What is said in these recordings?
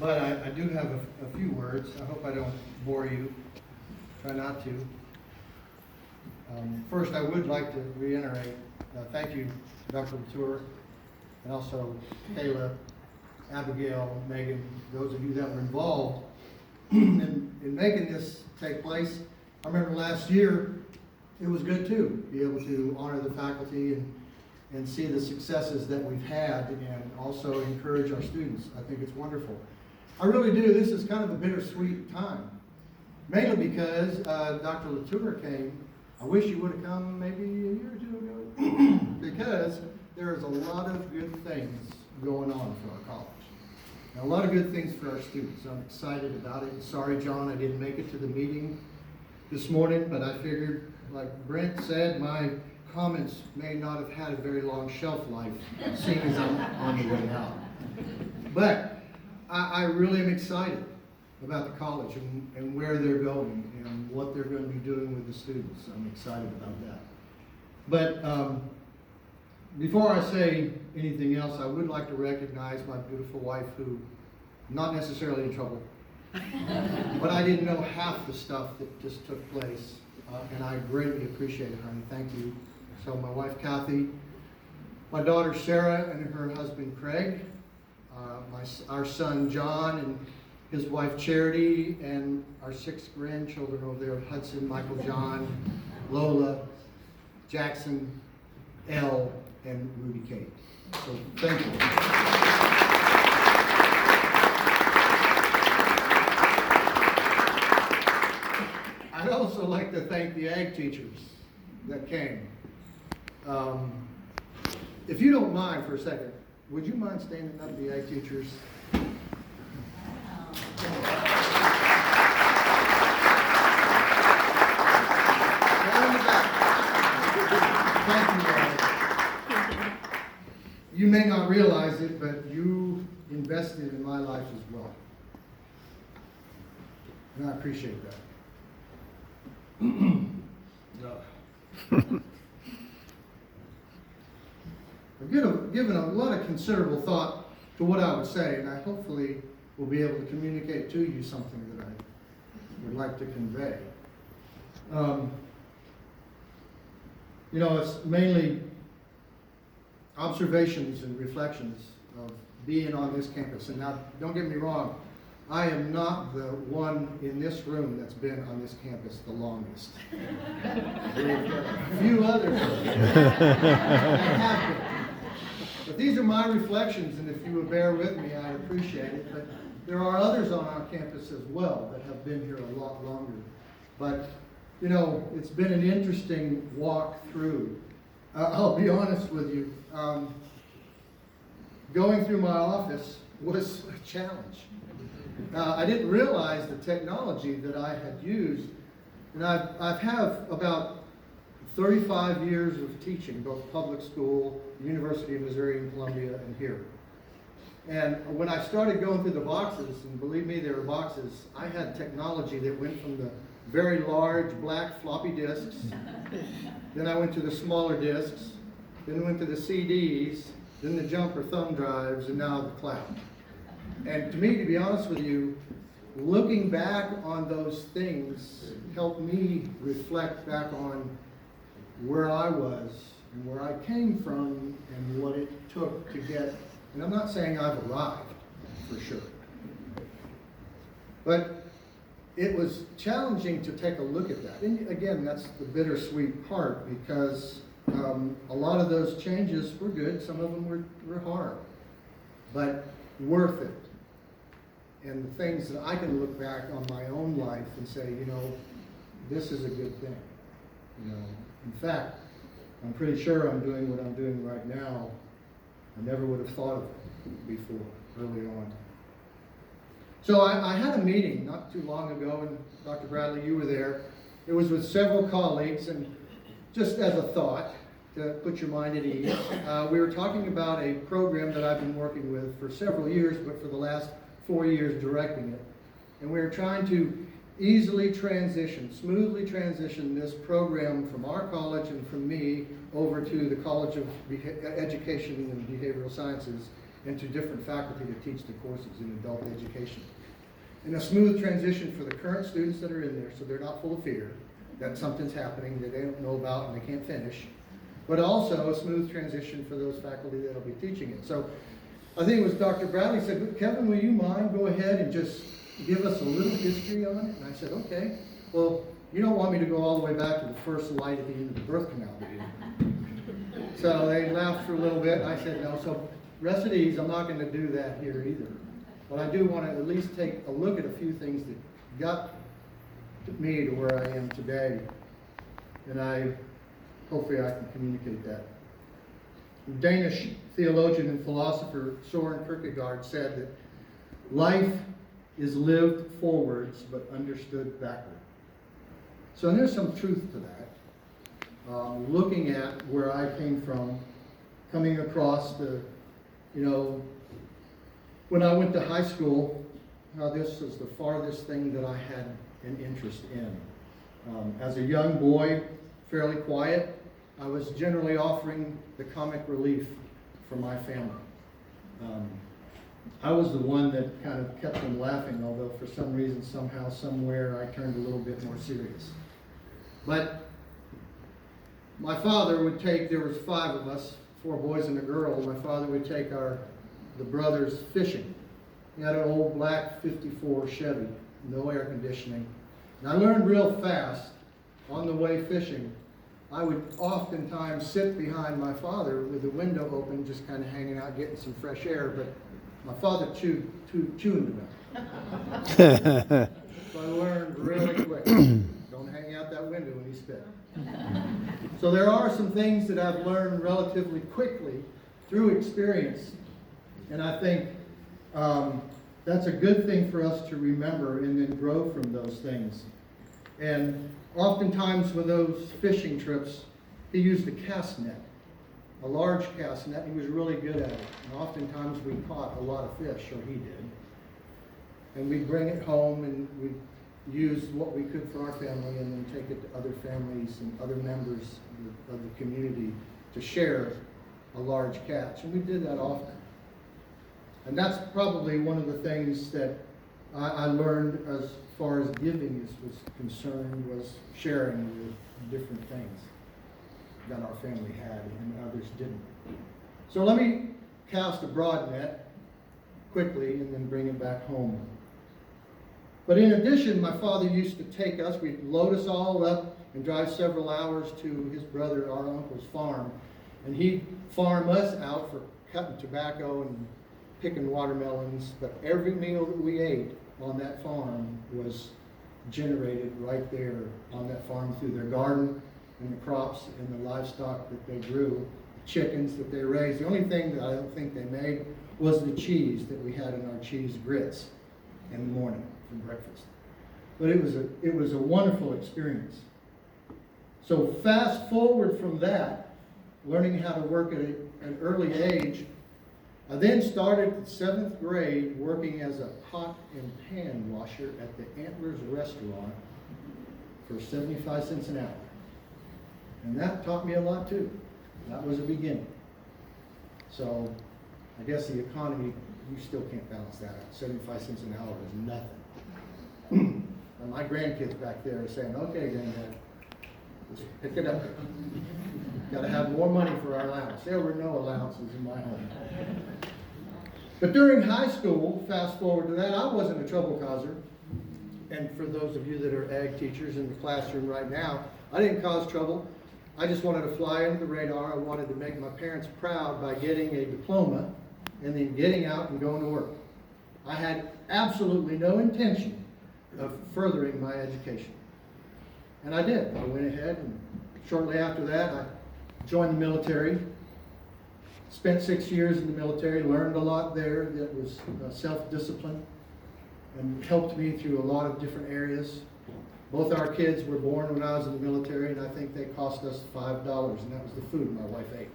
but I do have a few words. I hope I don't bore you. Try not to. First, I would like to reiterate, thank you, Dr. Latour, and also Kayla, Abigail, Megan, those of you that were involved in making this take place. I remember last year, it was good too, be able to honor the faculty and see the successes that we've had and also encourage our students. I think it's wonderful. I really do. This is kind of a bittersweet time, mainly because Dr. Latour came. I wish you would have come maybe a year or two ago because there is a lot of good things going on for our college. And a lot of good things for our students. I'm excited about it. Sorry, John, I didn't make it to the meeting this morning, but I figured, like Brent said, my comments may not have had a very long shelf life, seeing as I'm on the way out. But I really am excited about the college and where they're going and what they're going to be doing with the students. I'm excited about that. But before I say anything else, I would like to recognize my beautiful wife who, not necessarily in trouble, but I didn't know half the stuff that just took place, and I greatly appreciate it, honey. Thank you. So my wife, Kathy, my daughter, Sarah, and her husband, Craig, our son, John, and his wife, Charity, and our 6 grandchildren over there, Hudson, Michael, John, Lola, Jackson, Elle, and Ruby Kate. So thank you. I'd also like to thank the ag teachers that came. If you don't mind for a second, would you mind standing up, the ag teachers? You may not realize it, but you invested in my life as well. And I appreciate that. I've given a lot of considerable thought to what I would say, and I hopefully will be able to communicate to you something that I would like to convey. It's mainly observations and reflections of being on this campus. And now, don't get me wrong, I am not the one in this room that's been on this campus the longest. A few others that have been. But these are my reflections, and if you would bear with me, I'd appreciate it. But there are others on our campus as well that have been here a lot longer. But, it's been an interesting walk through. I'll be honest with you. Going through my office was a challenge. I didn't realize the technology that I had used, and I've had about 35 years of teaching, both public school, University of Missouri in Columbia, and here. And when I started going through the boxes, and believe me, there were boxes, I had technology that went from the very large black floppy disks, then I went to the smaller disks, then went to the CDs, then the jumper thumb drives, and now the cloud. And to me, to be honest with you, looking back on those things helped me reflect back on where I was and where I came from and what it took to get, and I'm not saying I've arrived, for sure. But it was challenging to take a look at that. And again, that's the bittersweet part, because a lot of those changes were good. Some of them were hard, but worth it. And the things that I can look back on my own life and say, this is a good thing. In fact, I'm pretty sure I'm doing what I'm doing right now. I never would have thought of it before, early on. So I had a meeting not too long ago, and Dr. Bradley, you were there. It was with several colleagues, and just as a thought, to put your mind at ease, we were talking about a program that I've been working with for several years, but for the last 4 years directing it. And we were trying to smoothly transition this program from our college and from me over to the College of Education and Behavioral Sciences and to different faculty to teach the courses in adult education. And a smooth transition for the current students that are in there, so they're not full of fear that something's happening that they don't know about and they can't finish, but also a smooth transition for those faculty that'll be teaching it. So I think it was Dr. Bradley said, Kevin, will you mind go ahead and just give us a little history on it? And I said, okay. Well, you don't want me to go all the way back to the first light at the end of the birth canal, do you? So they laughed for a little bit, and I said, no. So rest at ease, I'm not going to do that here either. But I do want to at least take a look at a few things that got me to where I am today. And hopefully I can communicate that. Danish theologian and philosopher Søren Kierkegaard said that life is lived forwards but understood backward. So there's some truth to that. Looking at where I came from, coming across when I went to high school, this was the farthest thing that I had an interest in. As a young boy, fairly quiet, I was generally offering the comic relief for my family. I was the one that kind of kept them laughing, although for some reason, somehow, somewhere, I turned a little bit more serious. But my father would take, there was 5 of us, 4 boys and a girl. My father would take the brothers fishing. He had an old black 54 Chevy, no air conditioning. And I learned real fast on the way fishing. I would oftentimes sit behind my father with the window open, just kind of hanging out, getting some fresh air, but my father chewing tobacco. So I learned really quick. Don't hang out that window when you spit. So there are some things that I've learned relatively quickly through experience, and I think that's a good thing for us to remember and then grow from those things. And oftentimes with those fishing trips, he used a cast net, a large cast net. He was really good at it. And oftentimes we caught a lot of fish, or he did. And we'd bring it home and we'd use what we could for our family and then take it to other families and other members of the community to share a large catch. And we did that often. And that's probably one of the things that I learned as far as giving was concerned, was sharing with different things that our family had and others didn't. So let me cast a broad net quickly and then bring it back home. But in addition, my father used to take us, we'd load us all up and drive several hours to his brother, our uncle's farm. And he'd farm us out for cutting tobacco and picking watermelons. But every meal that we ate on that farm was generated right there on that farm through their garden and the crops and the livestock that they grew, the chickens that they raised. The only thing that I don't think they made was the cheese that we had in our cheese grits in the morning for breakfast. But it was a wonderful experience. So fast forward from that, learning how to work at an early age, I then started in 7th grade working as a pot and pan washer at the Antlers restaurant for 75 cents an hour. And that taught me a lot too. That was a beginning. So I guess the economy, you still can't balance that out. 75 cents an hour is nothing. And my grandkids back there are saying, okay, Granddad, just pick it up. Got to have more money for our allowance. There were no allowances in my home. But during high school, fast forward to that, I wasn't a trouble causer. And for those of you that are ag teachers in the classroom right now, I didn't cause trouble. I just wanted to fly under the radar. I wanted to make my parents proud by getting a diploma and then getting out and going to work. I had absolutely no intention of furthering my education. And I did. I went ahead, and shortly after that, I joined the military. Spent 6 years in the military, learned a lot there that was self-discipline and helped me through a lot of different areas. Both our kids were born when I was in the military, and I think they cost us $5, and that was the food my wife ate.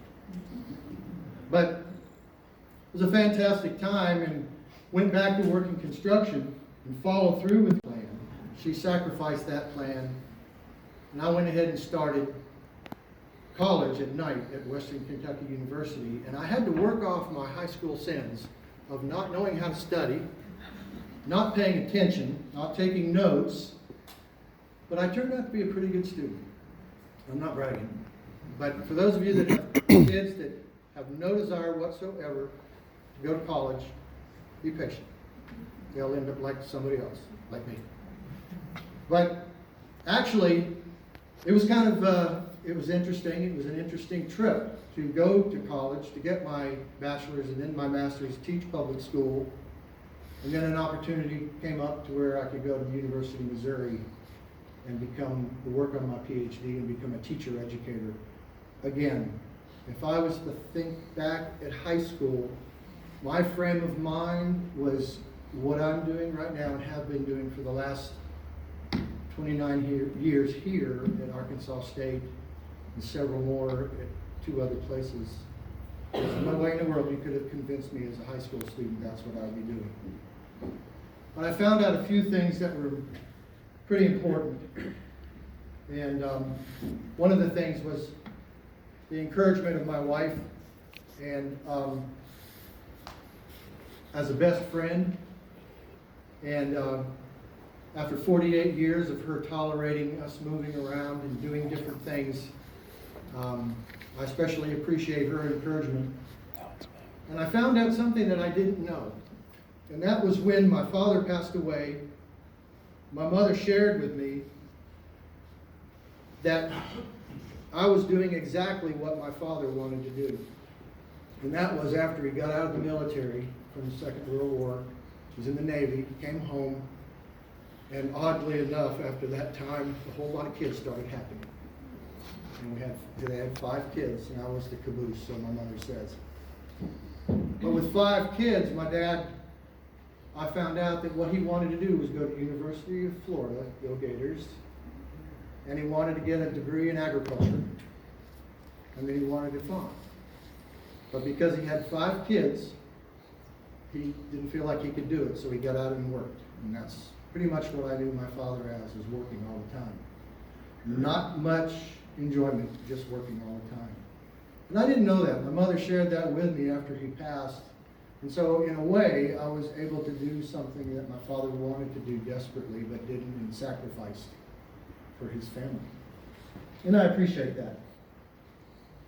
But it was a fantastic time, and went back to work in construction and followed through with the plan. She sacrificed that plan, and I went ahead and started college at night at Western Kentucky University, and I had to work off my high school sins of not knowing how to study, not paying attention, not taking notes, but I turned out to be a pretty good student. I'm not bragging. But for those of you that have kids that have no desire whatsoever to go to college, be patient. They'll end up like somebody else, like me. But actually, it was kind of, it was interesting. It was an interesting trip to go to college, to get my bachelor's and then my master's, teach public school. And then an opportunity came up to where I could go to the University of Missouri and work on my PhD and become a teacher educator. Again, if I was to think back at high school, my frame of mind was what I'm doing right now and have been doing for the last 29 years here at Arkansas State and several more at 2 other places. There's no way in the world you could have convinced me as a high school student that's what I'd be doing. But I found out a few things that were pretty important. And one of the things was the encouragement of my wife, and as a best friend. And after 48 years of her tolerating us moving around and doing different things, I especially appreciate her encouragement. And I found out something that I didn't know. And that was when my father passed away, my mother shared with me that I was doing exactly what my father wanted to do. And that was after he got out of the military from the Second World War. He was in the Navy, came home, and oddly enough, after that time, a whole lot of kids started happening. And they had 5 kids, and I was the caboose, so my mother says. But with 5 kids, my dad, I found out that what he wanted to do was go to the University of Florida, go Gators, and he wanted to get a degree in agriculture, and then he wanted to farm. But because he had 5 kids, he didn't feel like he could do it, so he got out and worked. And that's pretty much what I knew my father as, is working all the time. Not much enjoyment, just working all the time. And I didn't know that. My mother shared that with me after he passed. And so in a way, I was able to do something that my father wanted to do desperately, but didn't, and sacrificed for his family. And I appreciate that.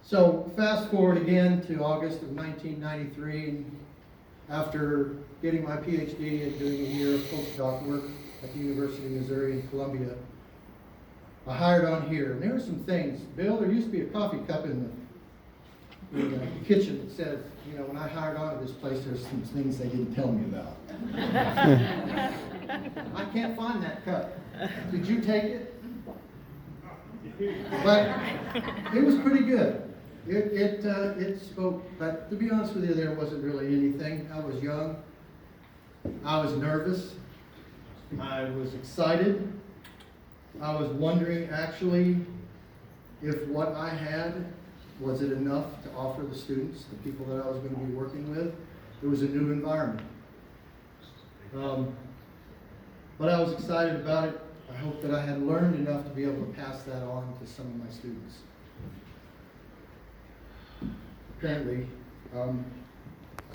So fast forward again to August of 1993, and after getting my PhD and doing a year of postdoc work at the University of Missouri in Columbia, I hired on here. And there were some things. Bill, there used to be a coffee cup in the kitchen that said, you know, when I hired on to this place, there's some things they didn't tell me about. I can't find that cup. Did you take it? But it was pretty good. It spoke, but to be honest with you, there wasn't really anything. I was young. I was nervous. I was excited. I was wondering actually if what I had, was it enough to offer the students, the people that I was going to be working with? It was a new environment. But I was excited about it. I hope that I had learned enough to be able to pass that on to some of my students. Apparently,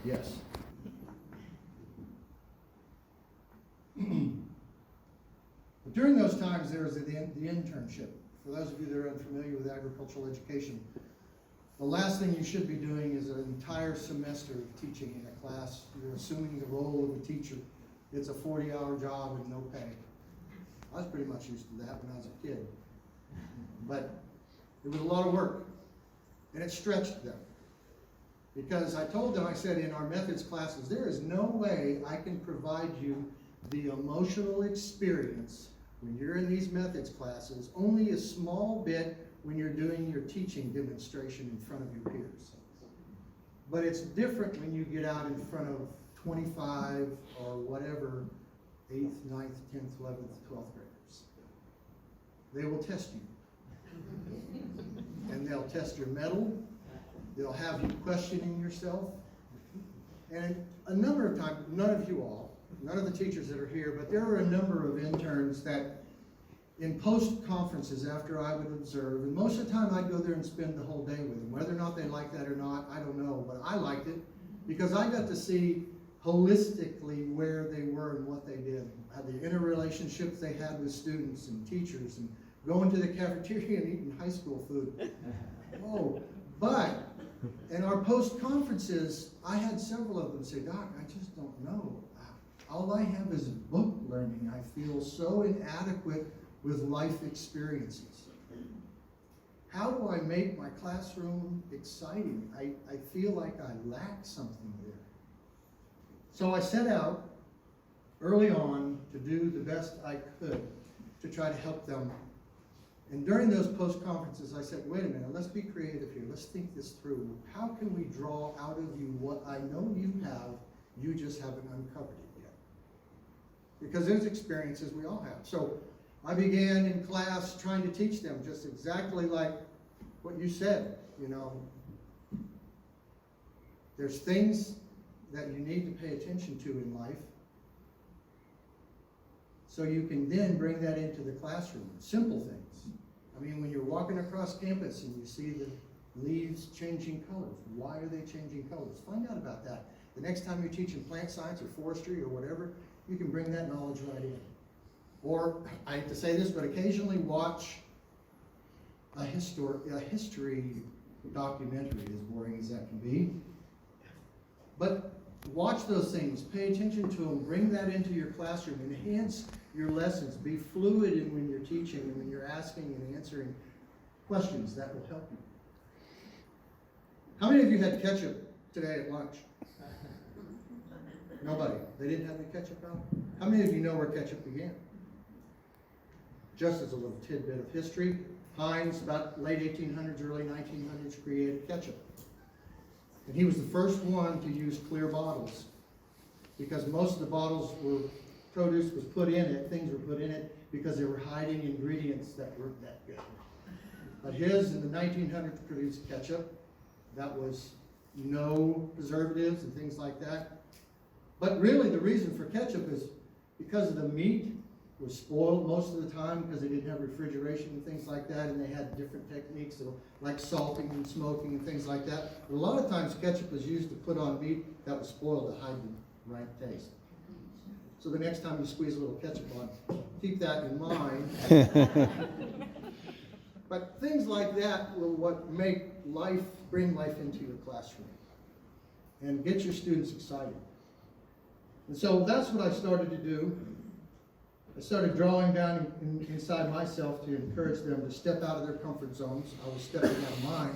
yes. During those times, there was the internship. For those of you that are unfamiliar with agricultural education, the last thing you should be doing is an entire semester of teaching in a class. You're assuming the role of a teacher. It's a 40-hour job with no pay. I was pretty much used to that when I was a kid. But it was a lot of work, and it stretched them. Because I told them, I said, in our methods classes, there is no way I can provide you the emotional experience when you're in these methods classes, only a small bit when you're doing your teaching demonstration in front of your peers. But it's different when you get out in front of 25 or whatever 8th, 9th, 10th, 11th, 12th graders. They will test you. And they'll test your mettle. They'll have you questioning yourself. And a number of times, none of you all, none of the teachers that are here, but there were a number of interns that in post-conferences after I would observe, and most of the time I'd go there and spend the whole day with them. Whether or not they liked that or not, I don't know, but I liked it because I got to see holistically where they were and what they did, how the interrelationships they had with students and teachers, and going to the cafeteria and eating high school food. Oh, but in our post-conferences, I had several of them say, Doc, I just don't know. All I have is book learning. I feel so inadequate with life experiences. How do I make my classroom exciting? I feel like I lack something there. So I set out early on to do the best I could to try to help them. And during those post-conferences, I said, wait a minute, let's be creative here. Let's think this through. How can we draw out of you what I know you have, you just haven't uncovered it yet? Because there's experiences we all have. So I began in class trying to teach them just exactly like what you said, you know. There's things that you need to pay attention to in life, so you can then bring that into the classroom. Simple things. I mean, when you're walking across campus and you see the leaves changing colors, why are they changing colors? Find out about that. The next time you're teaching plant science or forestry or whatever, you can bring that knowledge right in. Or, I hate to say this, but occasionally watch a history documentary, as boring as that can be. But watch those things, pay attention to them, bring that into your classroom, enhance your lessons, be fluid in when you're teaching and when you're asking and answering questions. That will help you. How many of you had ketchup today at lunch? Nobody. They didn't have any ketchup out? How many of you know where ketchup began? Just as a little tidbit of history, Heinz, about late 1800s, early 1900s, created ketchup. And he was the first one to use clear bottles, because most of the bottles were, produce was put in it, things were put in it, because they were hiding ingredients that weren't that good. But his, in the 1900s, produced ketchup. That was no preservatives and things like that. But really the reason for ketchup is because of the meat was spoiled most of the time because they didn't have refrigeration and things like that, and they had different techniques like salting and smoking and things like that. But a lot of times ketchup was used to put on meat that was spoiled to hide the right taste. So the next time you squeeze a little ketchup on, keep that in mind. But things like that will bring life into your classroom and get your students excited. And so that's what I started to do. I started drawing down inside myself to encourage them to step out of their comfort zones. I was stepping out of mine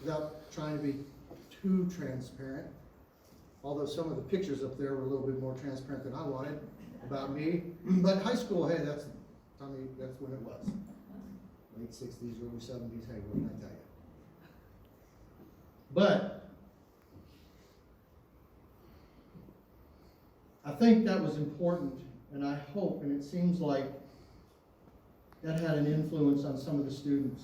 without trying to be too transparent. Although some of the pictures up there were a little bit more transparent than I wanted about me. But high school, hey, that's when it was. Late 60s, early 70s, hey, what can I tell you? But I think that was important. And I hope, and it seems like that had an influence on some of the students.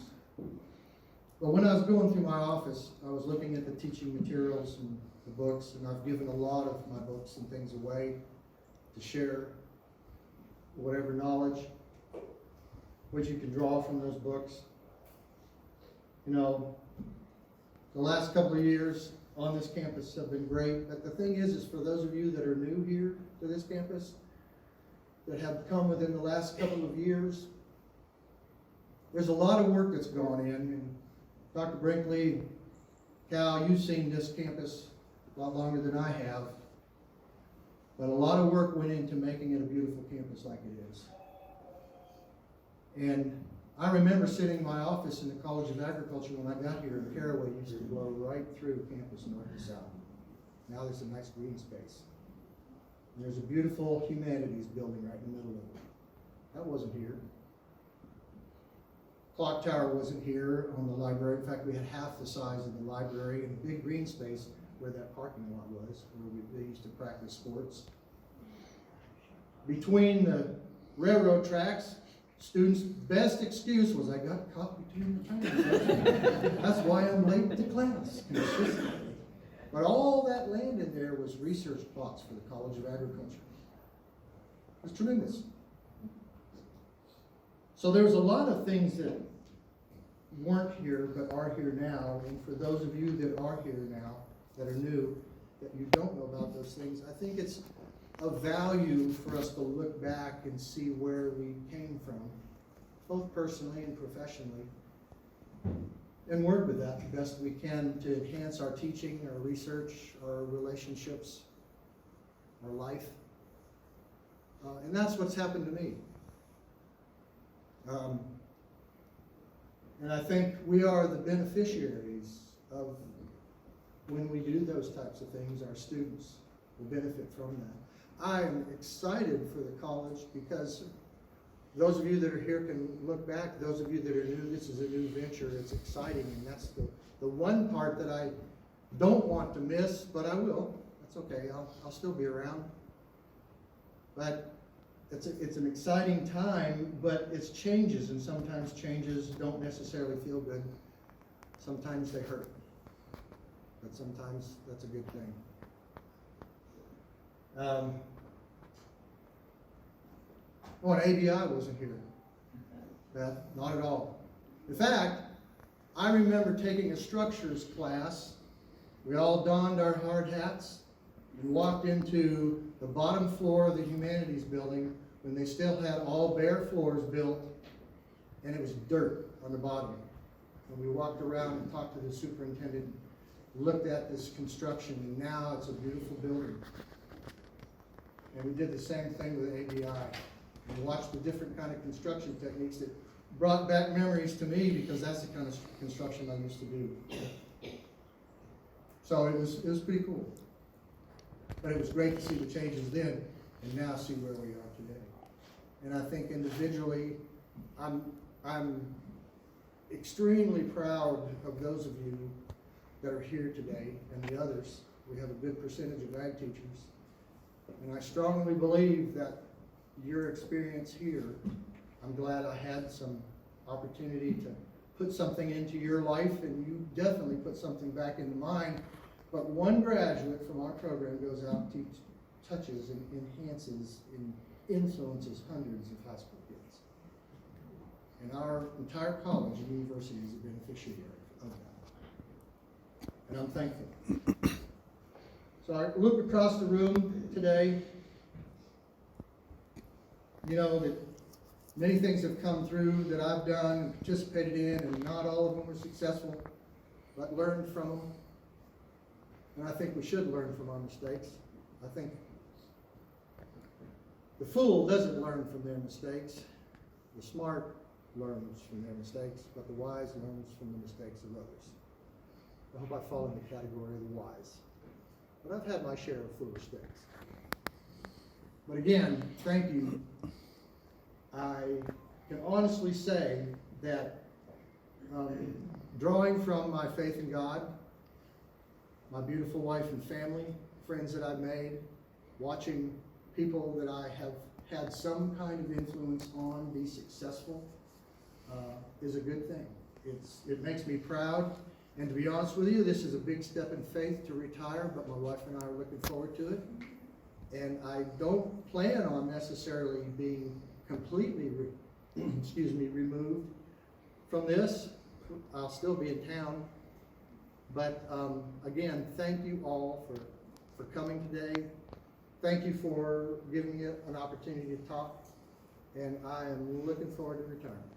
But when I was going through my office, I was looking at the teaching materials and the books, and I've given a lot of my books and things away to share whatever knowledge, which you can draw from those books. You know, the last couple of years on this campus have been great, but the thing is for those of you that are new here to this campus, that have come within the last couple of years, there's a lot of work that's gone in. And Dr. Brinkley, Cal, you've seen this campus a lot longer than I have, but a lot of work went into making it a beautiful campus like it is. And I remember sitting in my office in the College of Agriculture when I got here, and Caraway used to blow right through campus north to south. Now there's a nice green space. And there's a beautiful humanities building right in the middle of it. That wasn't here. Clock tower wasn't here on the library. In fact, we had half the size of the library and a big green space where that parking lot was, where they used to practice sports. Between the railroad tracks, students' best excuse was, I got caught between the trains. That's why I'm late to class, consistently. But all that land in there was research plots for the College of Agriculture. It was tremendous. So there's a lot of things that weren't here but are here now, and for those of you that are here now, that are new, that you don't know about those things, I think it's of value for us to look back and see where we came from, both personally and professionally, and work with that the best we can to enhance our teaching, our research, our relationships, our life. And that's what's happened to me. And I think we are the beneficiaries of when we do those types of things. Our students will benefit from that. I am excited for the college because those of you that are here can look back. Those of you that are new, this is a new venture. It's exciting, and that's the one part that I don't want to miss, but I will. That's okay. I'll still be around. But it's an exciting time, but it's changes, and sometimes changes don't necessarily feel good. Sometimes they hurt, but sometimes that's a good thing. Oh, and ABI wasn't here. Beth, not at all. In fact, I remember taking a structures class. We all donned our hard hats and walked into the bottom floor of the humanities building when they still had all bare floors built, and it was dirt on the bottom. And we walked around and talked to the superintendent, looked at this construction, and now it's a beautiful building. And we did the same thing with ABI. And watched the different kind of construction techniques that brought back memories to me, because that's the kind of construction I used to do. So it was pretty cool. But it was great to see the changes then, and now see where we are today. And I think individually, I'm extremely proud of those of you that are here today, and the others. We have a good percentage of ag teachers. And I strongly believe that your experience here, I'm glad I had some opportunity to put something into your life, and you definitely put something back into mine. But one graduate from our program goes out and touches and enhances and influences hundreds of high school kids. And our entire college and university is a beneficiary of that. And I'm thankful. So I look across the room today. You know that many things have come through that I've done and participated in, and not all of them were successful, but learned from them. And I think we should learn from our mistakes. I think the fool doesn't learn from their mistakes. The smart learns from their mistakes, but the wise learns from the mistakes of others. I hope I fall in the category of the wise. But I've had my share of foolish things. But again, thank you. I can honestly say that drawing from my faith in God, my beautiful wife and family, friends that I've made, watching people that I have had some kind of influence on be successful is a good thing. It makes me proud. And to be honest with you, this is a big step in faith to retire, but my wife and I are looking forward to it. And I don't plan on necessarily being completely removed from this. I'll still be in town. But again, thank you all for coming today. Thank you for giving me an opportunity to talk. And I am looking forward to retirement.